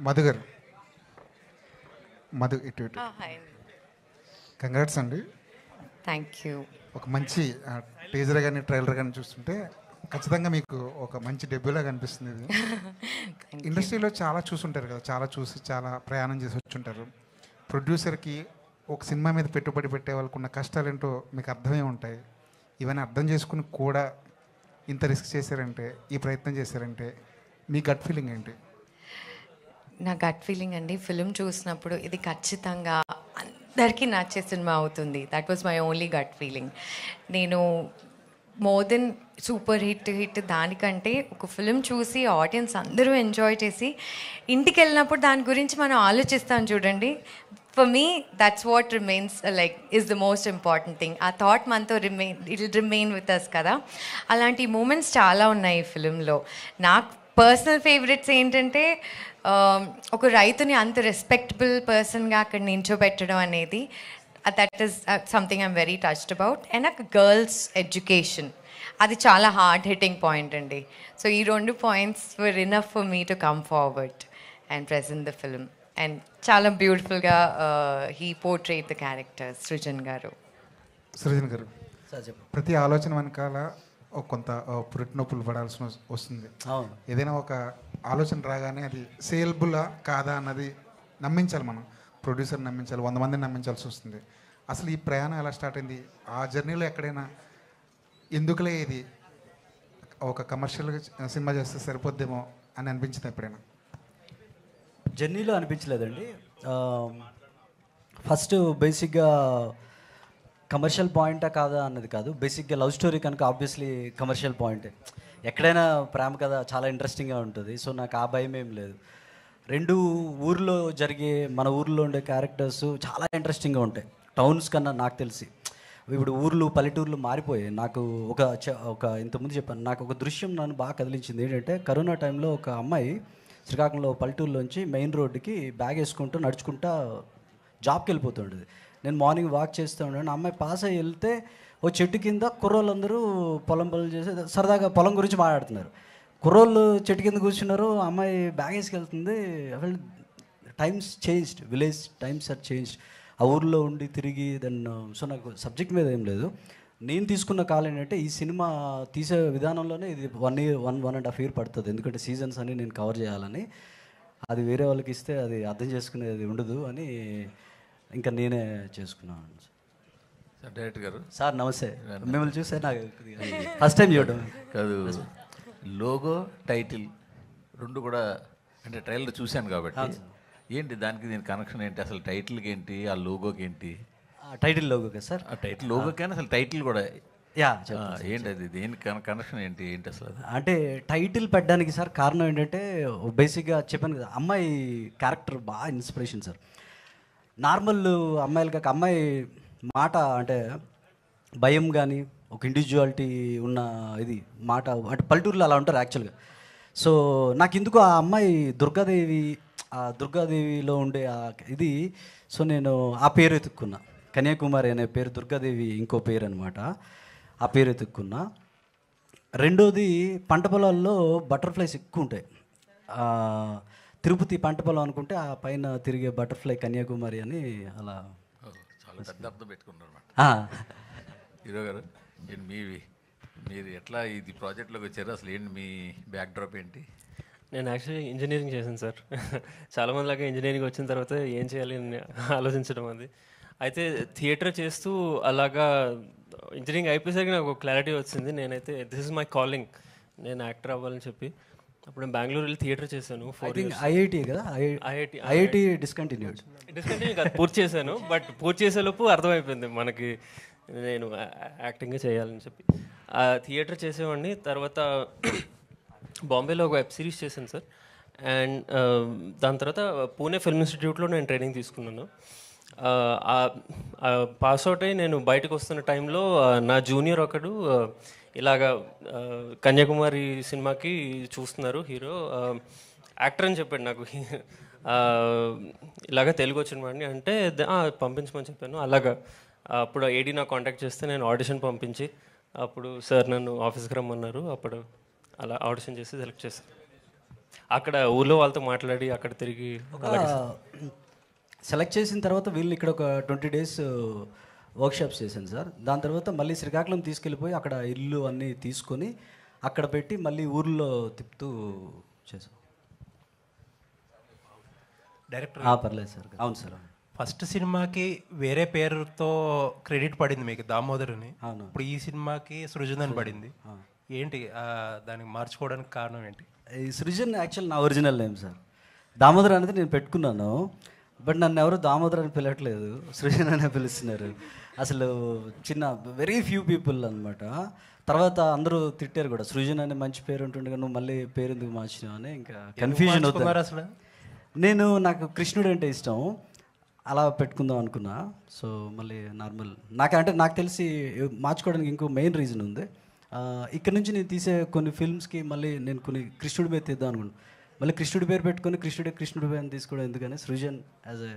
మధు గారు, మధు ఇటు ఇటు. హాయ్. కంగ్రాట్స్ అండి. Thank you. ఒక మంచి టీజర్ కానీ ట్రైలర్ కానీ చూస్తుంటే ఖచ్చితంగా మీకు ఒక మంచి డెబ్యూలా కనిపిస్తుంది ఇది. ఇండస్ట్రీలో చాలా చూసుంటారు కదా, చాలా చూసి చాలా ప్రయాణం చేసి వచ్చుంటారు. ప్రొడ్యూసర్కి ఒక సినిమా మీద పెట్టుబడి పెట్టే వాళ్ళకు ఉన్న కష్టాలు ఏంటో మీకు అర్థమే ఉంటాయి. ఇవన్నీ అర్థం చేసుకుని కూడా ఇంత రిస్క్ చేశారంటే, ఈ ప్రయత్నం చేశారంటే మీ గట్ ఫీలింగ్ ఏంటి? నా గట్ ఫీలింగ్ అండి, ఫిలిం చూసినప్పుడు ఇది ఖచ్చితంగా అందరికీ నచ్చే సినిమా అవుతుంది. That was my only gut feeling. నేను మోర్ దెన్ సూపర్ హిట్ దానికంటే ఒక ఫిలిం చూసి ఆడియన్స్ అందరూ ఎంజాయ్ చేసి ఇంటికి వెళ్ళినప్పుడు దాని గురించి మనం ఆలోచిస్తాం చూడండి. For me that's what remains like is the most important thing. ఆ థాట్ మనతో it will remain with us కదా. అలాంటి మూమెంట్స్ చాలా ఉన్నాయి ఈ ఫిలింలో. నాకు పర్సనల్ ఫేవరెట్స్ ఏంటంటే ఒక రైతుని అంత రెస్పెక్టబుల్ పర్సన్గా అక్కడ నించోబెట్టడం అనేది, that is something I'm very touched about. And నాకు గర్ల్స్ ఎడ్యుకేషన్, అది చాలా హార్డ్ హిట్టింగ్ పాయింట్ అండి. సో ఈ రెండు points were enough for me to come forward and present the film. And చాలా బ్యూటిఫుల్గా he portrait the character Srujan గారు. సృజన్ గారు, ప్రతి ఆలోచన వెనకాల కొంత పురిటి నొప్పులు పడాల్సి వస్తుంది. ఏదైనా ఒక ఆలోచన రాగానే అది సేల్బులా కాదా అన్నది నమ్మించాలి, మనం ప్రొడ్యూసర్ నమ్మించాలి, 100 మందిని నమ్మించాల్సి వస్తుంది. అసలు ఈ ప్రయాణం ఎలా స్టార్ట్ అయింది? ఆ జర్నీలో ఎక్కడైనా ఎందుకులే ఇది ఒక కమర్షియల్ సినిమా చేస్తే సరిపోద్దేమో అని అనిపించింది ఎప్పుడైనా? జర్నీలో అనిపించలేదండి. ఫస్ట్ బేసిక్గా కమర్షియల్ పాయింటా కాదా అన్నది కాదు. బేసిక్గా లవ్ స్టోరీ కనుక ఆబ్వియస్లీ కమర్షియల్ పాయింటే. ఎక్కడైనా ప్రేమ కథ చాలా ఇంట్రెస్టింగ్గా ఉంటుంది. సో నాకు ఆ భయం ఏం లేదు. రెండు ఊర్లో జరిగే, మన ఊర్లో ఉండే క్యారెక్టర్స్ చాలా ఇంట్రెస్టింగ్గా ఉంటాయి టౌన్స్ కన్నా. నాకు తెలిసి ఇప్పుడు ఊర్లు పల్లెటూర్లు మారిపోయాయి. నాకు ఒక ఇంతకుముందు చెప్పాను, నాకు ఒక దృశ్యం నన్ను బాగా కదిలించింది. ఏంటంటే కరోనా టైంలో ఒక అమ్మాయి శ్రీకాకుళంలో పల్లెటూరులోంచి మెయిన్ రోడ్డుకి బ్యాగ్ వేసుకుంటూ నడుచుకుంటా జాబ్కి వెళ్ళిపోతుండేది. నేను మార్నింగ్ వాక్ చేస్తూ ఉన్నాను. అమ్మాయి పాస్ అయ్యి వెళ్తే ఓ చెట్టు కింద కుర్రోళ్ళందరూ పొలం పనులు చేసి సరదాగా పొలం గురించి మాట్లాడుతున్నారు. కుర్రోళ్ళు చెట్టు కింద కూర్చున్నారు, అమ్మాయి బ్యాగ్ వేసుకెళ్తుంది. Times changed, village times are changed. ఆ ఊర్లో ఉండి తిరిగి సో నాకు సబ్జెక్ట్ మీద ఏం లేదు. నేను తీసుకున్న కాలం ఏంటంటే ఈ సినిమా తీసే విధానంలోనే ఇది 1.5 year పడుతుంది. ఎందుకంటే సీజన్స్ అని నేను కవర్ చేయాలని. అది వేరే వాళ్ళకి ఇస్తే అది అర్థం చేసుకునేది ఉండదు అని ఇంకా నేనే చేసుకున్నాను. డైరెక్టర్ గారు సార్ నమస్తే. మిమ్మల్ని చూస్తే నాకు ఫస్ట్ టైం చూడడం కాదు, లోగో టైటిల్ రెండు కూడా అంటే ట్రైలర్ చూశాను కాబట్టి ఏంటి దానికి దీని కనెక్షన్ ఏంటి? అసలు టైటిల్కి ఏంటి, ఆ లోగోకి ఏంటి? టైటిల్ లోగో కదా సార్? ఆ టైటిల్ లోగో కానీ అసలు టైటిల్ కూడా ఏంటి, అది దేనికి కనెక్షన్ ఏంటి అసలు? అంటే టైటిల్ పెట్టడానికి సార్ కారణం ఏంటంటే బేసిక్గా చెప్పాను కదా, అమ్మాయి క్యారెక్టర్ బాగా ఇన్స్పిరేషన్ సార్. నార్మల్ అమ్మాయిలు కాక అమ్మాయి మాట అంటే భయం కానీ ఒక ఇండివిజువాలిటీ ఉన్న ఇది మాట అంటే పల్లెటూరులో అలా ఉంటారు యాక్చువల్గా. సో నాకు ఎందుకు ఆ అమ్మాయి దుర్గాదేవిలో ఉండే ఇది, సో నేను ఆ పేరు ఎత్తుక్కున్నా. కన్యాకుమారి అనే పేరు, దుర్గాదేవి ఇంకో పేరు అనమాట. ఆ పేరు ఎత్తుక్కున్నా. రెండోది పంట పొలాల్లో బటర్ఫ్లైస్ ఎక్కువ ఉంటాయి. తిరుపతి పంట పొలం అనుకుంటే ఆ పైన తిరిగే బటర్ఫ్లై కన్యాకుమారి అని అలా చాలా పెద్ద అర్థం పెట్టుకున్నారు అనమాట. హీరో గారు, మీరు ఎట్లా ఇది ప్రాజెక్ట్లోకి వచ్చారు? అసలు ఏంటి మీ బ్యాక్ డ్రాప్ ఏంటి? నేను యాక్చువల్లీ ఇంజనీరింగ్ చేశాను సార్. చాలామంది లాగా ఇంజనీరింగ్ వచ్చిన తర్వాత ఏం చేయాలి అని ఆలోచించడం అది. అయితే థియేటర్ చేస్తూ అలాగా ఇంజనీరింగ్ అయిపోయేసరికి నాకు ఒక క్లారిటీ వచ్చింది. నేనైతే దిస్ ఇస్ మై కాలింగ్, నేను యాక్టర్ అవ్వాలని చెప్పి అప్పుడు నేను బెంగళూరు వెళ్ళి థియేటర్ చేశాను. ఐఐటి కదా, ఐఐటి డిస్కంటిన్యూ కాదు, పూర్తి చేశాను. బట్ పూర్తి చేసేలోపు అర్థమైపోయింది మనకి నేను యాక్టింగే చేయాలని చెప్పి. ఆ థియేటర్ చేసేవాడిని. తర్వాత బాంబేలో ఒక వెబ్ సిరీస్ చేశాను సార్. అండ్ దాని తర్వాత పూణే ఫిల్మ్ ఇన్స్టిట్యూట్లో నేను ట్రైనింగ్ తీసుకున్నాను. పాస్ అవుట్ అయ్యి నేను బయటకు వస్తున్న టైంలో నా జూనియర్ ఒకడు ఇలాగా కన్యాకుమారి సినిమాకి చూస్తున్నారు హీరో, యాక్టర్ అని చెప్పాడు నాకు. ఇలాగ తెలుగు వచ్చిన వాడిని అంటే పంపించమని చెప్పాను. అలాగా అప్పుడు ఏడీ నాకు కాంటాక్ట్ చేస్తే నేను ఆడిషన్ పంపించి అప్పుడు సార్ నన్ను ఆఫీస్కి రమ్మన్నారు. అప్పుడు అలా ఆడిషన్ చేసి సెలెక్ట్ చేశాను. అక్కడ ఊళ్ళో వాళ్ళతో మాట్లాడి అక్కడ తిరిగి సెలెక్ట్ చేసిన తర్వాత వీళ్ళు ఇక్కడ ఒక 20 days వర్క్షాప్స్ చేశాను సార్. దాని తర్వాత మళ్ళీ శ్రీకాకుళం తీసుకెళ్ళిపోయి అక్కడ ఇల్లు అన్నీ తీసుకొని అక్కడ పెట్టి మళ్ళీ ఊర్లో తిప్పుతూ చేసాం. డైరెక్టర్ పర్లేదు సార్. అవును సార్. ఫస్ట్ సినిమాకి వేరే పేరుతో క్రెడిట్ పడింది మీకు, దామోదర్ అని. ఇప్పుడు ఈ సినిమాకి సృజన్ అని పడింది. ఏంటి దానికి మార్చుకోవడానికి కారణం ఏంటి? ఈ సృజన్ యాక్చువల్ నా ఒరిజినల్ నేమ్ సార్. దామోదర్ అనేది నేను పెట్టుకున్నాను, బట్ నన్ను ఎవరు దామోదర్ అని పిలవట్లేదు, సృజన్ అనే పిలుస్తున్నారు. అసలు చిన్న వెరీ ఫ్యూ పీపుల్ అనమాట. తర్వాత అందరూ తిట్టారు కూడా, సృజన్ అనే మంచి పేరు ఉంటుండగా నువ్వు మళ్ళీ పేరు ఎందుకు మార్చినావు అని. ఇంకా కన్ఫ్యూజన్ అవుతుంది అసలు. నాకు కృష్ణుడు అంటే ఇష్టం, అలా పెట్టుకుందాం అనుకున్నా. సో మళ్ళీ నార్మల్ నాకు తెలిసి మార్చుకోవడానికి ఇంకో మెయిన్ రీజన్ ఉంది. ఇక్కడ నుంచి నేను తీసే కొన్ని ఫిల్మ్స్కి మళ్ళీ నేను కొన్ని కృష్ణుడి పేరు తీద్దాం అనుకున్నాను. మళ్ళీ కృష్ణుడి పేరు పెట్టుకొని కృష్ణుడి పేరు తీసుకోవడం ఎందుకని సృజన్ యాజ్ ఎ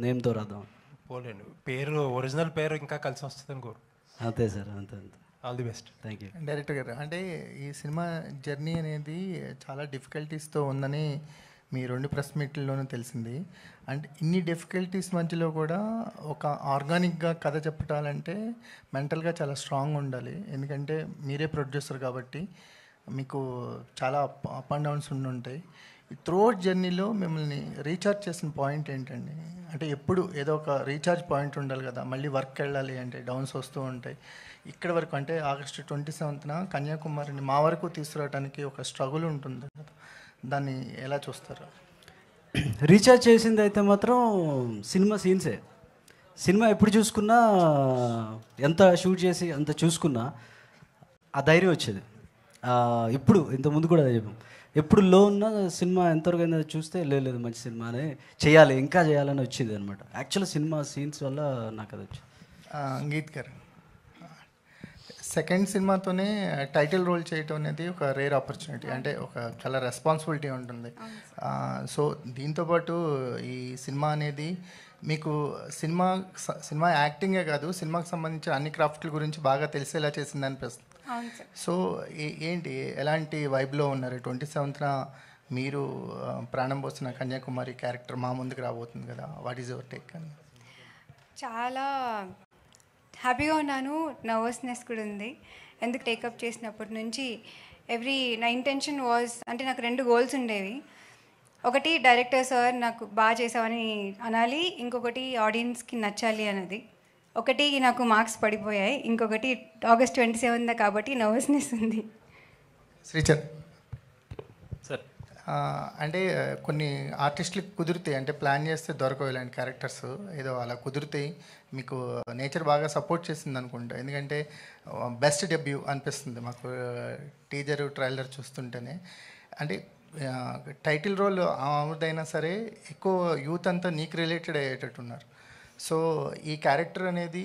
నేమ్తో రాద్దాం. పోలేండి, పేరు ఒరిజినల్ పేరు ఇంకా కలిసి వస్తుంది అనుకోరు. అంతే సార్, అంతే. All the best. Thank you. Director గారు, అంటే ఈ సినిమా జర్నీ అనేది చాలా డిఫికల్టీస్తో ఉందని మీ 2 ప్రెస్ మీట్లలోనూ తెలిసింది. అండ్ ఇన్ని డిఫికల్టీస్ మధ్యలో కూడా ఒక ఆర్గానిక్గా కథ చెప్పాలంటే మెంటల్గా చాలా స్ట్రాంగ్ ఉండాలి. ఎందుకంటే మీరే ప్రొడ్యూసర్ కాబట్టి మీకు చాలా అప్ అండ్ డౌన్స్ ఉండుంటాయి. ఈ త్రూఅవుట్ జర్నీలో మిమ్మల్ని రీఛార్జ్ చేసిన పాయింట్ ఏంటండి? అంటే ఎప్పుడు ఏదో ఒక రీఛార్జ్ పాయింట్ ఉండాలి కదా, మళ్ళీ వర్క్ వెళ్ళాలి అంటే డౌన్స్ వస్తూ ఉంటాయి. ఇక్కడ వరకు అంటే August 27న కన్యాకుమారిని మా వరకు తీసుకురావడానికి ఒక స్ట్రగుల్ ఉంటుంది కదా, దాన్ని ఎలా చూస్తారు? రీఛార్జ్ చేసింది అయితే మాత్రం సినిమా సీన్సే. సినిమా ఎప్పుడు చూసుకున్నా, ఎంత షూట్ చేసి అంత చూసుకున్నా ఆ ధైర్యం వచ్చేది. ఇప్పుడు ఇంతకుముందు కూడా అదే చెప్పాం, ఎప్పుడు లో ఉన్న సినిమా ఎంతవరకు అయినా చూస్తే లేదు మంచి సినిమానే చేయాలి, ఇంకా చేయాలని వచ్చేది అనమాట. యాక్చువల్ సినిమా సీన్స్ వల్ల నాకు అది వచ్చింది. గీత్ గారు, సెకండ్ సినిమాతోనే టైటిల్ రోల్ చేయటం అనేది ఒక రేర్ ఆపర్చునిటీ, అంటే ఒక చాలా రెస్పాన్సిబిలిటీ ఉంటుంది. సో దీంతోపాటు ఈ సినిమా అనేది మీకు సినిమా యాక్టింగే కాదు, సినిమాకి సంబంధించిన అన్ని క్రాఫ్ట్ల గురించి బాగా తెలిసేలా చేసింది అనిపిస్తుంది. సో ఏంటి, ఎలాంటి వైబ్లో ఉన్నారు? 27న మీరు ప్రాణం పోసిన కన్యాకుమారి క్యారెక్టర్ మా ముందుకు రాబోతుంది కదా, వాట్ ఈజ్ యువర్ టేక్? అని చాలా హ్యాపీగా ఉన్నాను, నర్వస్నెస్ కూడా ఉంది. ఎందుకు టేకప్ చేసినప్పటి నుంచి నా ఇంటెన్షన్ వాజ్, అంటే నాకు 2 గోల్స్ ఉండేవి. ఒకటి డైరెక్టర్ సార్ నాకు బాగా చేసావని అనాలి, ఇంకొకటి ఆడియన్స్కి నచ్చాలి అన్నది. ఒకటి నాకు మార్క్స్ పడిపోయాయి, ఇంకొకటి August 27 కాబట్టి నర్వస్నెస్ ఉంది. శ్రీచర్ సార్, అంటే కొన్ని ఆర్టిస్టులకు కుదురుతాయి, అంటే ప్లాన్ చేస్తే దొరకవు ఇలాంటి క్యారెక్టర్స్, ఏదో అలా కుదురుతాయి. మీకు నేచర్ బాగా సపోర్ట్ చేసింది అనుకుంటా, ఎందుకంటే బెస్ట్ డెబ్యూ అనిపిస్తుంది మాకు టీజర్ ట్రైలర్ చూస్తుంటేనే. అంటే టైటిల్ రోల్ ఆవిడైనా సరే ఎక్కువ యూత్ అంతా నీకు రిలేటెడ్ అయ్యేటట్టున్నారు. సో ఈ క్యారెక్టర్ అనేది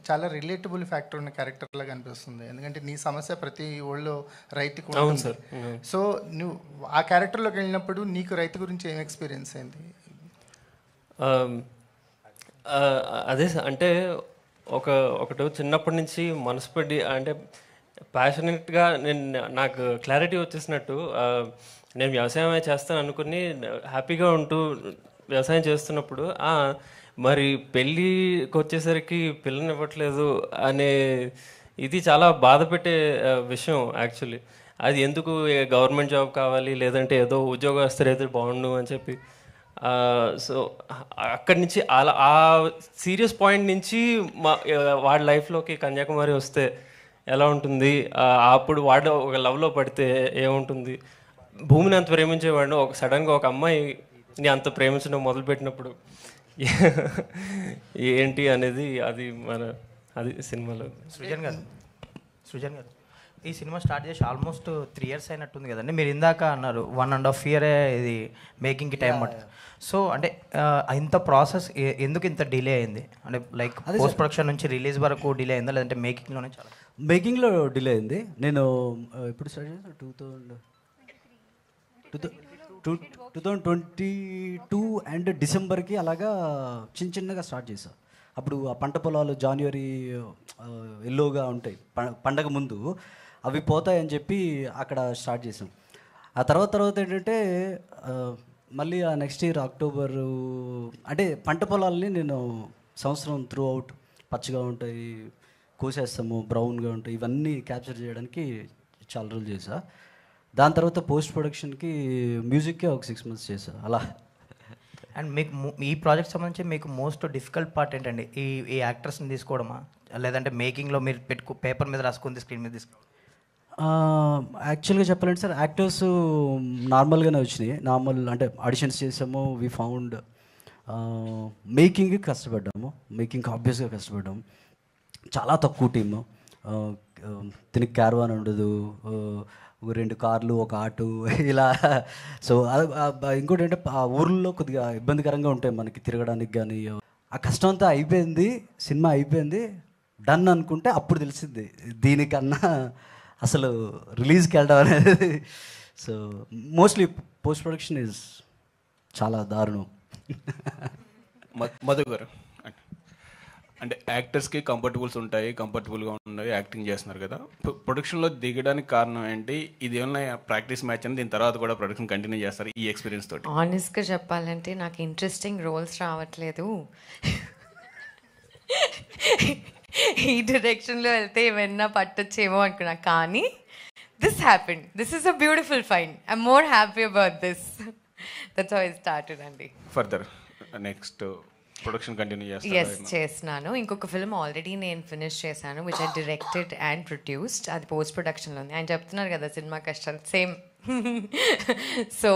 చాలా రిలేటబుల్ ఫ్యాక్టర్ ఉన్న క్యారెక్టర్ లాగా అనిపిస్తుంది, ఎందుకంటే నీ సమస్య ప్రతి ఊళ్ళో రైతుకు ఉంటుంది. సో నువ్వు ఆ క్యారెక్టర్లోకి వెళ్ళినప్పుడు నీకు రైతు గురించి ఏం ఎక్స్పీరియన్స్ అయింది? అదే అంటే ఒకటి చిన్నప్పటి నుంచి మనసు పడి, అంటే ప్యాషనెట్గా నాకు క్లారిటీ వచ్చేసినట్టు నేను వ్యవసాయమే చేస్తాను అనుకుని హ్యాపీగా ఉంటూ వ్యవసాయం చేస్తున్నప్పుడు మరి పెళ్ళికి వచ్చేసరికి పిల్లనివ్వట్లేదు అనే ఇది చాలా బాధ పెట్టే విషయం యాక్చువల్లీ. అది ఎందుకు గవర్నమెంట్ జాబ్ కావాలి, లేదంటే ఏదో ఉద్యోగస్తులైతే బాగుండు అని చెప్పి. సో అక్కడి నుంచి అలా ఆ సీరియస్ పాయింట్ నుంచి వాడి లైఫ్లోకి కన్యాకుమారి వస్తే ఎలా ఉంటుంది, అప్పుడు వాడు ఒక లవ్లో పడితే ఏముంటుంది, భూమిని అంత ప్రేమించేవాడు సడన్గా ఒక అమ్మాయిని అంత ప్రేమించడం మొదలుపెట్టినప్పుడు ఏంటి అనేది అది సినిమాలో. సృజన్ గారు, ఈ సినిమా స్టార్ట్ చేసి ఆల్మోస్ట్ 3 years అయినట్టుంది కదండి. మీరు ఇందాక అన్నారు 1.5 year ఇది మేకింగ్కి టైం పడుతుంది. సో అంటే ఇంత ప్రాసెస్ ఎందుకు ఇంత డిలే అయింది? అంటే లైక్ పోస్ట్ ప్రొడక్షన్ నుంచి రిలీజ్ వరకు డిలే అయిందా, లేదంటే మేకింగ్లోనే? చాలా మేకింగ్లో డిలే అయింది. నేను ఎప్పుడు స్టార్ట్ చేసాను 2022 అండ్ డిసెంబర్కి అలాగా చిన్నగా స్టార్ట్ చేశాను. అప్పుడు ఆ పంట పొలాలు జాన్వరి ఎల్లోగా ఉంటాయి పండగ ముందు, అవి పోతాయని చెప్పి అక్కడ స్టార్ట్ చేసాం. ఆ తర్వాత ఏంటంటే మళ్ళీ ఆ నెక్స్ట్ ఇయర్ అక్టోబరు అంటే పంట పొలాలని నేను సంవత్సరం త్రూ అవుట్ పచ్చగా ఉంటాయి, కోసేస్తాము, బ్రౌన్గా ఉంటాయి, ఇవన్నీ క్యాప్చర్ చేయడానికి చాలా రోజులు చేసా. దాని తర్వాత పోస్ట్ ప్రొడక్షన్కి మ్యూజిక్కే ఒక 6 months చేసా అలా. అండ్ మీకు ఈ ప్రాజెక్ట్ సంబంధించి మీకు మోస్ట్ డిఫికల్ట్ పార్ట్ ఏంటండి? ఈ యాక్టర్స్ని తీసుకోవడమా, లేదంటే మేకింగ్లో మీరు పేపర్ మీద రాసుకుంది స్క్రీన్ మీద తీసుకో? యాక్చువల్గా చెప్పాలంటే సార్, యాక్టర్స్ నార్మల్గానే వచ్చినాయి. నార్మల్ అంటే ఆడిషన్స్ చేసాము, వి ఫౌండ్. మేకింగ్కి కష్టపడ్డాము, మేకింగ్కి ఆబ్వియస్గా కష్టపడ్డాము. చాలా తక్కువ టీము, దీనికి క్యారవాన్ ఉండదు, 2 కార్లు, 1 ఆటో ఇలా. సో ఇంకోటి ఏంటంటే ఆ ఊర్లో కొద్దిగా ఇబ్బందికరంగా ఉంటాయి మనకి తిరగడానికి కానీ. ఆ కష్టం అంతా అయిపోయింది, సినిమా అయిపోయింది, డన్ అనుకుంటే అప్పుడు తెలిసింది దీనికన్నా అసలు రిలీజ్కి వెళ్ళడం అనేది. So mostly post production is చాలా దారుణం. మధు గారు, అంటే యాక్టర్స్కి కంఫర్టబుల్గా ఉన్నాయి, యాక్టింగ్ చేస్తున్నారు కదా, ప్రొడక్షన్లో దిగడానికి కారణం ఏంటి? ఇది ఏమన్నా ప్రాక్టీస్ మ్యాచ్ అని దీని తర్వాత కూడా ప్రొడక్షన్ కంటిన్యూ చేస్తారు ఈ ఎక్స్పీరియన్స్ తోటి? ఆనెస్ట్గా చెప్పాలంటే నాకు ఇంట్రెస్టింగ్ రోల్స్ రావట్లేదు. ఈ డైరెక్షన్లో వెళ్తే ఏమైనా పట్టొచ్చేమో అనుకున్నా, కానీ this happened. This is a beautiful fine. I'm more happy about this. That's how I started అండి. ఫర్దర్ నెక్స్ట్ ప్రొడక్షన్ కంటిన్యూ చేస్తాను. ఎస్, చేస్తున్నాను. ఇంకొక ఫిల్మ్ ఆల్రెడీ నేను ఫినిష్ చేశాను, which I directed and produced. అది పోస్ట్ ప్రొడక్షన్లో ఉంది. ఆయన చెప్తున్నారు కదా సినిమా కష్టాలు, సేమ్. సో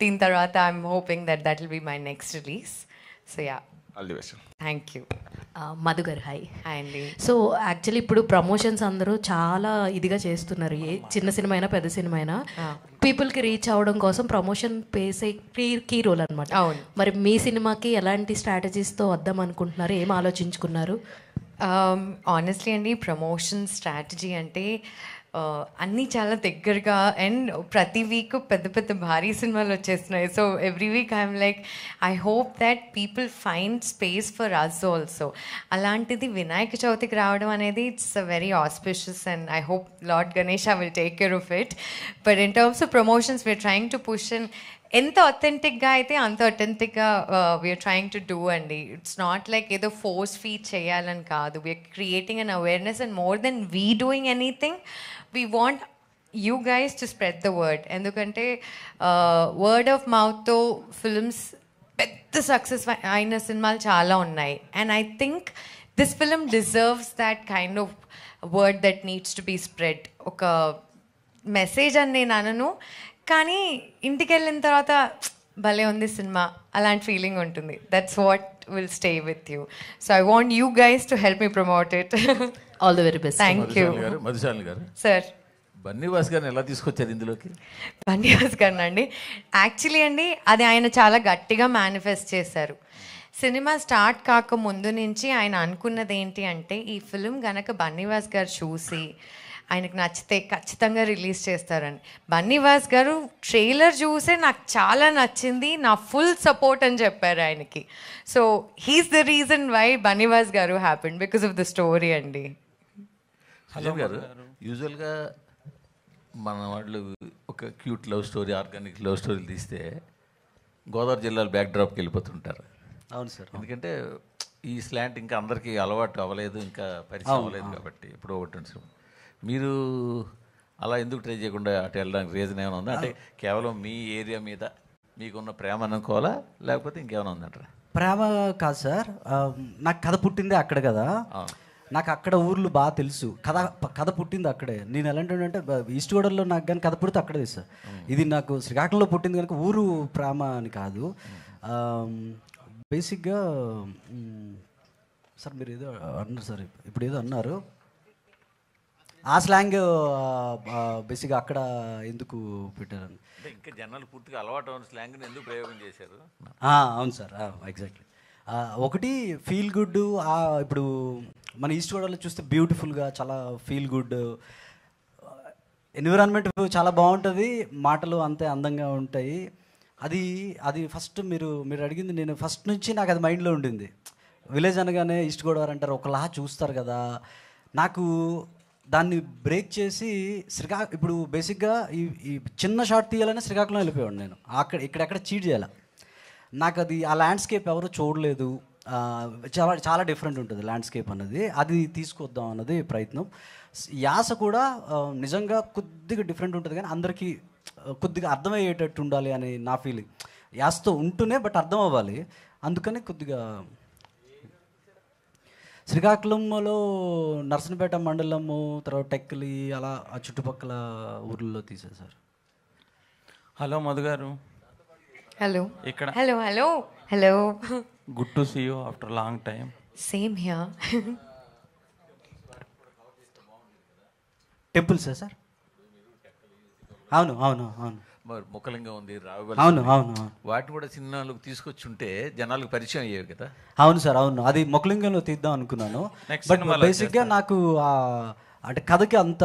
దీని తర్వాత I'm hoping that will be my next release. So yeah, all the best. Thank you. Madhu గారు హాయ్. హాయ్ అండి. సో యాక్చువల్లీ ఇప్పుడు ప్రమోషన్స్ అందరూ చాలా ఇదిగా చేస్తున్నారు. ఏ చిన్న సినిమా అయినా పెద్ద సినిమా అయినా పీపుల్కి రీచ్ అవ్వడం కోసం ప్రమోషన్ పేసే కీ రోల్ అనమాట. అవును. మరి మీ సినిమాకి ఎలాంటి స్ట్రాటజీస్తో వద్దాం అనుకుంటున్నారు, ఏం ఆలోచించుకున్నారు? ఆనెస్ట్లీ అండి, ప్రమోషన్ స్ట్రాటజీ అంటే అన్నీ చాలా దగ్గరగా, అండ్ ప్రతి వీక్ పెద్ద పెద్ద భారీ సినిమాలు వచ్చేస్తున్నాయి. So every week I'm like, I hope that people find space for us also. అలాంటిది వినాయక చవితికి రావడం అనేది it's a very auspicious, and I hope lord Ganesh will take care of it. But in terms of promotions we're trying to push, and ఎంత అథెంటిక్గా అయితే అంత అథెంటిక్గా we're trying to do అండి. ఇట్స్ నాట్ లైక్ ఏదో ఫోర్స్ ఫీడ్ చేయాలని కాదు. We're creating an awareness, and more than we doing anything, we want you guys to spread the word. ఎందుకంటే వర్డ్ ఆఫ్ మౌత్తో ఫిల్మ్స్ పెద్ద సక్సెస్ అయిన సినిమాలు చాలా ఉన్నాయి. And I think this film deserves that kind of word that needs to be spread. ఒక message అని నేను అనను, కానీ ఇంటికి వెళ్ళిన తర్వాత భలే ఉంది సినిమా అలాంటి ఫీలింగ్ ఉంటుంది. That's what will stay with you. So I want you guys to help me promote it. All the very best. Thank you. Madhu Shalini గారు, సార్, బన్నీవాస్ గారిని ఎలా తీసుకొచ్చారు ఇందులోకి? బన్నీవాస్ గారిని అండి, యాక్చువల్లీ అండి అది ఆయన చాలా గట్టిగా మేనిఫెస్ట్ చేశారు. సినిమా స్టార్ట్ కాక ముందు నుంచి ఆయన అనుకున్నది ఏంటి అంటే, ఈ ఫిలిం గనక బన్నీవాస్ గారు చూసి ఆయనకు నచ్చితే ఖచ్చితంగా రిలీజ్ చేస్తారని. బన్నీవాస్ గారు ట్రైలర్ చూసే నాకు చాలా నచ్చింది, నా ఫుల్ సపోర్ట్ అని చెప్పారు ఆయనకి. So he's the reason why Bunny Vas గారు happened, because of the story అండి. సుజన్ గారు, యూజువల్గా మన వాళ్ళు ఒక cute love story, organic love స్టోరీలు తీస్తే గోదావరి జిల్లాలో బ్యాక్ డ్రాప్కి వెళ్ళిపోతుంటారు. అవును సార్. ఎందుకంటే ఈ స్లాంట్ ఇంకా అందరికీ అలవాటు అవ్వలేదు, ఇంకా పరిచయం అవ్వలేదు కాబట్టి. ఇప్పుడు ఒకటి మీరు అలా ఎందుకు ట్రై చేయకుండా అటు వెళ్ళడానికి రీజన్ ఏమైనా ఉందా? అంటే కేవలం మీ ఏరియా మీద మీకున్న ప్రేమ అనుకోవాలా, లేకపోతే ఇంకేమైనా ఉందంటారా? ప్రేమ కాదు సార్, నాకు కథ పుట్టిందే అక్కడ కదా, నాకు అక్కడ ఊర్లు బాగా తెలుసు. కథ పుట్టింది అక్కడే. నేను ఎలాంటి అంటే ఈస్ట్ గోదావరిలో నాకు కానీ కథ పుడితే అక్కడే సార్. ఇది నాకు శ్రీకాకుళంలో పుట్టింది కనుక ఊరు ప్రేమ అని కాదు. బేసిక్గా సార్ మీరు ఏదో అన్నారు సార్, ఇప్పుడు ఏదో అన్నారు, ఆ స్లాంగ్ బేసిక్గా అక్కడ ఎందుకు పెట్టారని. ఇంకా జనాలు పూర్తిగా అలవాటు అయిన స్లాంగ్ని ఎందుకు ప్రయోగం చేశారు? అవును సార్, ఎగ్జాక్ట్లీ. ఒకటి ఫీల్ గుడ్, ఇప్పుడు మన ఈస్ట్ గోదావరిలో చూస్తే బ్యూటిఫుల్గా చాలా ఫీల్ గుడ్ ఎన్విరాన్మెంట్ చాలా బాగుంటుంది, మాటలు అంతే అందంగా ఉంటాయి. అది ఫస్ట్ మీరు అడిగింది, నేను ఫస్ట్ నుంచి నాకు అది మైండ్లో ఉండింది. విలేజ్ అనగానే ఈస్ట్ గోదావరి అంటారు, ఒకలా చూస్తారు కదా. నాకు దాన్ని బ్రేక్ చేసి ఇప్పుడు బేసిక్గా ఈ చిన్న షాట్ తీయాలని శ్రీకాకుళం వెళ్ళిపోయాడు నేను. ఇక్కడెక్కడ చీట్ చేయాలి. నాకు అది ఆ ల్యాండ్స్కేప్ ఎవరు చూడలేదు. చాలా చాలా డిఫరెంట్ ఉంటుంది ల్యాండ్స్కేప్ అన్నది. అది తీసుకొద్దాం అన్నది ప్రయత్నం. యాస కూడా నిజంగా కొద్దిగా డిఫరెంట్ ఉంటుంది, కానీ అందరికీ కొద్దిగా అర్థమయ్యేటట్టు ఉండాలి అని నా ఫీలింగ్. యాసతో ఉంటూనే బట్ అర్థం అవ్వాలి. అందుకని కొద్దిగా శ్రీకాకుళంలో నర్సనపేట మండలము, తర్వాత టెక్కలి, అలా ఆ చుట్టుపక్కల ఊర్లలో తీసారు సార్. హలో మధు గారు. హలో. ఇక్కడ hello hello hello. Good to see you after long time. Same here. టెంపుల్సా సార్? అవును అవును అవును. ముఖలింగం ఉంది, అవును అవును అవును. వాటిని కూడా సినిమాలకు తీసుకొచ్చి ఉంటే జనాలకు పరిచయం అయ్యేవి కదా. అవును సార్, అవును. అది మొక్కలింగంలో తీద్దాం అనుకున్నాను. బట్ బేసిక్గా నాకు అంటే కథకి అంత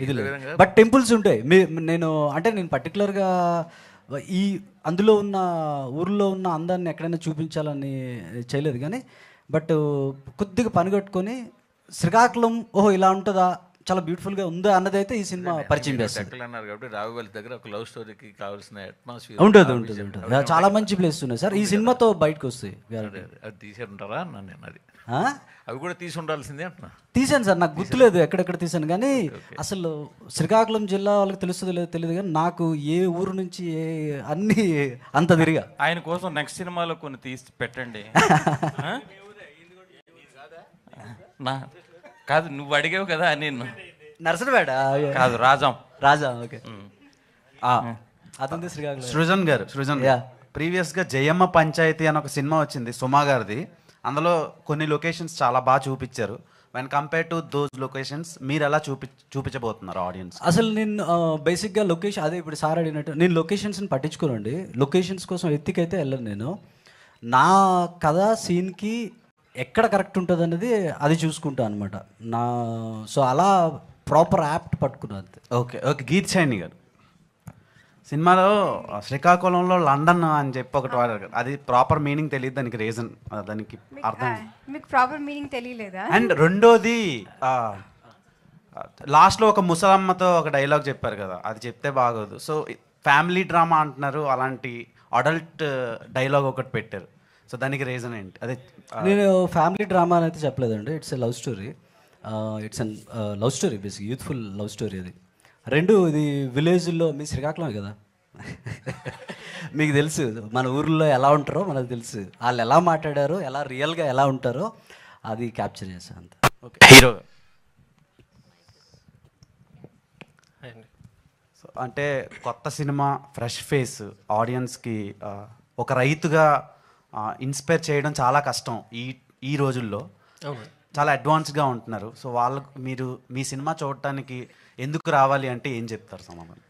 ఇది లేదు. బట్ టెంపుల్స్ ఉంటాయి. నేను పర్టికులర్గా అందులో ఉన్న ఊర్లో ఉన్న అందాన్ని ఎక్కడైనా చూపించాలని చేయలేదు, కానీ బట్ కొద్దిగా పని కట్టుకొని శ్రీకాకుళం ఓహో ఇలా ఉంటుందా, చాలా బ్యూటిఫుల్గా ఉందా అన్నది అయితే ఈ సినిమా పరిచయం చేస్తుంది. అన్నారు కాబట్టి రావుగల్ దగ్గర ఒక లవ్ స్టోరీకి కావాల్సిన అట్మాస్ఫియర్ ఉంటుంది. చాలా మంచి ప్లేస్ ఉన్నాయి సార్. ఈ సినిమాతో బయటకు వస్తాయి. అది తీసారంటారా నేను? అది అవి కూడా తీసి ఉండాల్సిందే అంటున్నా. తీసాను సార్, నాకు గుర్తులేదు ఎక్కడెక్కడ తీసాను, కానీ అసలు శ్రీకాకుళం జిల్లా వాళ్ళకి తెలుస్తుందో లేదో తెలియదు, కానీ నాకు ఏ ఊరు నుంచి అన్ని అంత తిరిగా. ఆయన కోసం నెక్స్ట్ సినిమాలో కొన్ని తీసి పెట్టండి. నా కాదు, నువ్వు అడిగావు కదా నేను. నర్సనపేట కాదు, రాజా. ఓకే. అతని శ్రీకాకుళం. సృజన్ గారు ప్రీవియస్గా జయమ్మ పంచాయతీ అని ఒక సినిమా వచ్చింది సుమా గారిది. అందులో కొన్ని లొకేషన్స్ చాలా బాగా చూపించారు. When compare to those locations మీరు ఎలా చూపించబోతున్నారు ఆడియన్స్? అసలు నేను బేసిక్గా లొకేషన్ అదే ఇప్పుడు సార్ అడిగినట్టు నేను లొకేషన్స్ని పట్టించుకోనండి. లొకేషన్స్ కోసం ఎత్తికైతే వెళ్ళను నేను. నా కథ సీన్కి ఎక్కడ కరెక్ట్ ఉంటుంది అన్నది అది చూసుకుంటాను అనమాట. సో అలా ప్రాపర్ యాప్ట్ పట్టుకున్నాను. ఓకే. గీత్ షైని గారు సినిమాలో శ్రీకాకుళంలో లండన్ అని చెప్పి ఒకటి వాడారు. అది ప్రాపర్ మీనింగ్ తెలియదు, దానికి రీజన్, దానికి అర్థం మీకు ప్రాపర్ మీనింగ్ తెలియలేదా? అండ్ రెండోది లాస్ట్లో ఒక ముసలమ్మతో ఒక డైలాగ్ చెప్పారు కదా, అది చెప్తే బాగోదు. సో ఫ్యామిలీ డ్రామా అంటున్నారు, అలాంటి అడల్ట్ డైలాగ్ ఒకటి పెట్టారు. సో దానికి రీజన్ ఏంటి? అదే నేను ఫ్యామిలీ డ్రామా అని అయితే చెప్పలేదండి. It's a love story. It's an love story, basic youthful love story. అది ఇది విలేజ్లో, మీ శ్రీకాకుళం కదా, మీకు తెలుసు మన ఊర్లో ఎలా ఉంటారో మనకు తెలుసు, వాళ్ళు ఎలా మాట్లాడారో, ఎలా రియల్గా ఎలా ఉంటారో అది క్యాప్చర్ చేశాను అంత. ఓకే. హీరో సో అంటే కొత్త సినిమా, ఫ్రెష్ ఫేస్, ఆడియన్స్కి ఒక రైతుగా ఇన్స్పైర్ చేయడం చాలా కష్టం ఈ రోజుల్లో. చాలా అడ్వాన్స్గా ఉంటున్నారు. సో వాళ్ళకు మీరు మీ సినిమా చూడటానికి ఎందుకు రావాలి అంటే ఏం చెప్తారు సమాధానం?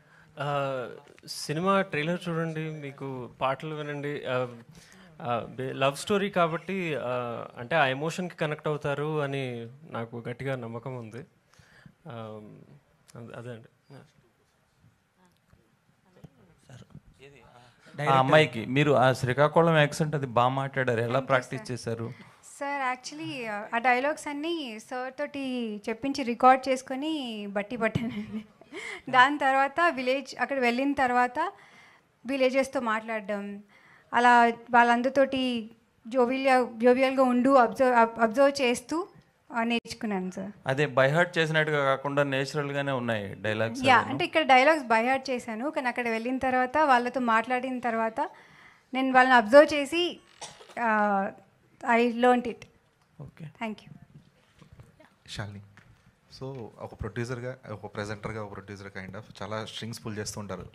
సినిమా ట్రైలర్ చూడండి, మీకు పాటలు వినండి. లవ్ స్టోరీ కాబట్టి అంటే ఆ ఎమోషన్కి కనెక్ట్ అవుతారు అని నాకు గట్టిగా నమ్మకం ఉంది. అదే అండి. ఆ అమ్మాయికి మీరు ఆ శ్రీకాకుళం యాక్సెంట్ అది బాగా మాట్లాడారు, ఎలా ప్రాక్టీస్ చేశారు? సార్ యాక్చువల్లీ ఆ డైలాగ్స్ అన్నీ సార్ తోటి చెప్పించి రికార్డ్ చేసుకొని బట్టి పట్టానండి. దాని తర్వాత అక్కడ వెళ్ళిన తర్వాత విలేజెస్తో మాట్లాడడం, అలా వాళ్ళందరితోటి జోవియల్గా ఉండు అబ్జర్వ్ చేస్తూ నేర్చుకున్నాను సార్. అదే బై హార్ట్ చేసినట్టుగా కాకుండా నేచురల్గానే ఉన్నాయి డైలాగ్స్. అంటే ఇక్కడ డైలాగ్స్ బై హార్ట్ చేశాను, కానీ అక్కడ వెళ్ళిన తర్వాత వాళ్ళతో మాట్లాడిన తర్వాత నేను వాళ్ళని అబ్జర్వ్ చేసి I learned it. Okay, thank you. Shalini, so ఒక ప్రొడ్యూసర్గా, ఒక ప్రెజెంటర్గా, ఒక ప్రొడ్యూసర్ కైండ్ ఆఫ్ చాలా స్ట్రింగ్స్ పుల్ చేస్తూ ఉంటారు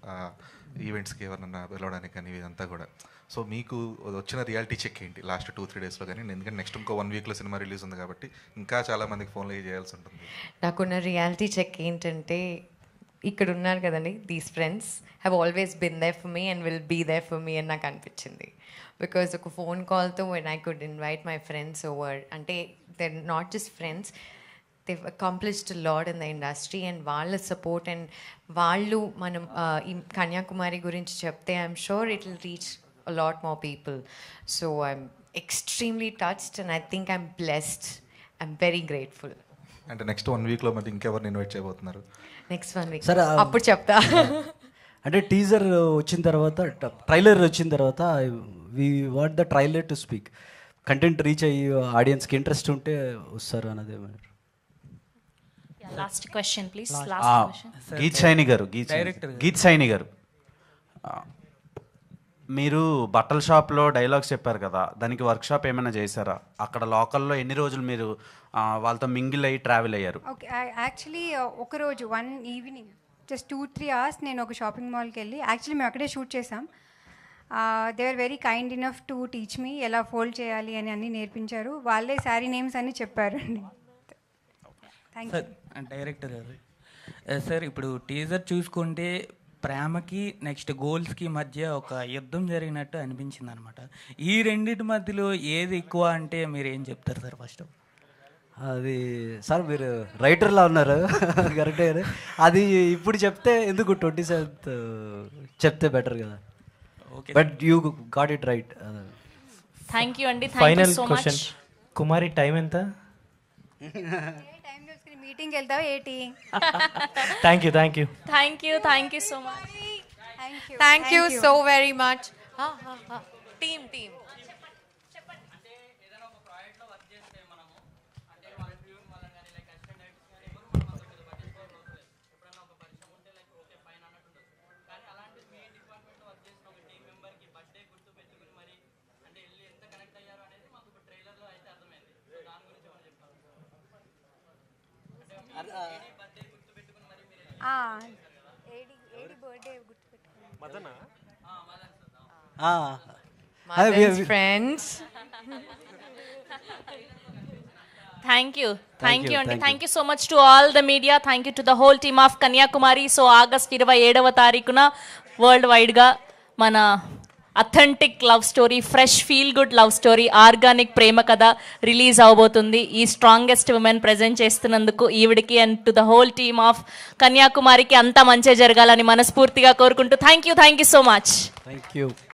ఈవెంట్స్కి ఎవరన్నా పిలవడానికి కానీ ఇదంతా కూడా. సో మీకు వచ్చిన రియాలిటీ చెక్ ఏంటి లాస్ట్ 2-3 డేస్లో కానీ? ఎందుకంటే నెక్స్ట్ ఇంకో 1 వీక్లో సినిమా రిలీజ్ ఉంది కాబట్టి ఇంకా చాలా మందికి ఫోన్లో చేయాల్సి ఉంటుంది. నాకున్న రియాలిటీ చెక్ ఏంటంటే, ఇక్కడ ఉన్నారు కదండి, these friends have always been there for me and will be there for me అని నాకు అనిపించింది. బికాజ్ ఒక ఫోన్ కాల్తో when I could invite my friends over, అంటే they not just friends, they've accomplished a lot in the industry, and వాళ్ళ support and వాళ్ళు మనం ఈ కన్యాకుమారి గురించి చెప్తే I'm sure it will reach a lot more people. So I'm extremely touched and I think I'm blessed. I'm very grateful. అంటే next 1 వీక్లో మరి ఇంకెవరిని ఇన్వైట్ చేయబోతున్నారు? నెక్స్ట్ 1 వీక్ సరే అప్పుడు చెప్తా. అంటే టీజర్ వచ్చిన తర్వాత, ట్రైలర్ వచ్చిన తర్వాత we want the trailer to speak. Content reach అయ్యి ఆడియన్స్కి ఇంట్రెస్ట్ ఉంటే వస్తారు అన్నది. Last question please. Geet Saini గారు, గీత్ సైని గారు, మీరు బట్టల షాప్లో డైలాగ్స్ చెప్పారు కదా, దానికి వర్క్షాప్ ఏమైనా చేశారా? అక్కడ లోకల్లో ఎన్ని రోజులు మీరు వాళ్ళతో మింగిల్ అయ్యి ట్రావెల్ అయ్యారు? ఓకే, యాక్చువల్లీ ఒకరోజు 1 ఈవినింగ్ జస్ట్ 2-3 అవర్స్ నేను ఒక షాపింగ్ మాల్కి వెళ్ళి, యాక్చువల్లీ మేము అక్కడే షూట్ చేసాం. They are very kind enough to teach me ఎలా ఫోల్డ్ చేయాలి అని అన్నీ నేర్పించారు. వాళ్ళే శారీ నేమ్స్ అన్నీ చెప్పారండి. Thank you. డైరెక్టర్ గారు, సార్ ఇప్పుడు టీజర్ చూసుకుంటే ప్రేమకి నెక్స్ట్ గోల్స్కి మధ్య ఒక యుద్ధం జరిగినట్టు అనిపించింది అనమాట. ఈ రెండింటి మధ్యలో ఏది ఎక్కువ అంటే మీరు ఏం చెప్తారు సార్? ఫస్ట్ అది సార్ మీరు రైటర్లా ఉన్నారు కరెక్టే, అది ఇప్పుడు చెప్తే ఎందుకు 27th చెప్తే బెటర్ కదా. But you got it right. Thank you అండి. ఫైనల్ క్వశ్చన్, కుమారి టైం ఎంత? మీటింగ్కి వెళ్తావా ఏంటి? Thank you, thank you, thank you, thank you so much. Thank you so very much. Team friends. Thank you అండి. Thank you so much to all the media. Thank you to the whole team of Kanyakumari. So August 27వ తారీఖున world వైడ్గా మన authentic love story, fresh feel good love story, organic ప్రేమ కథ release అవబోతుంది. ఈ strongest women present చేస్తున్నందుకు ఈవిడికి and to the whole team of కన్యాకుమారికి అంతా మంచి జరగాలని మనస్ఫూర్తిగా కోరుకుంటూ thank you so much. Thank you.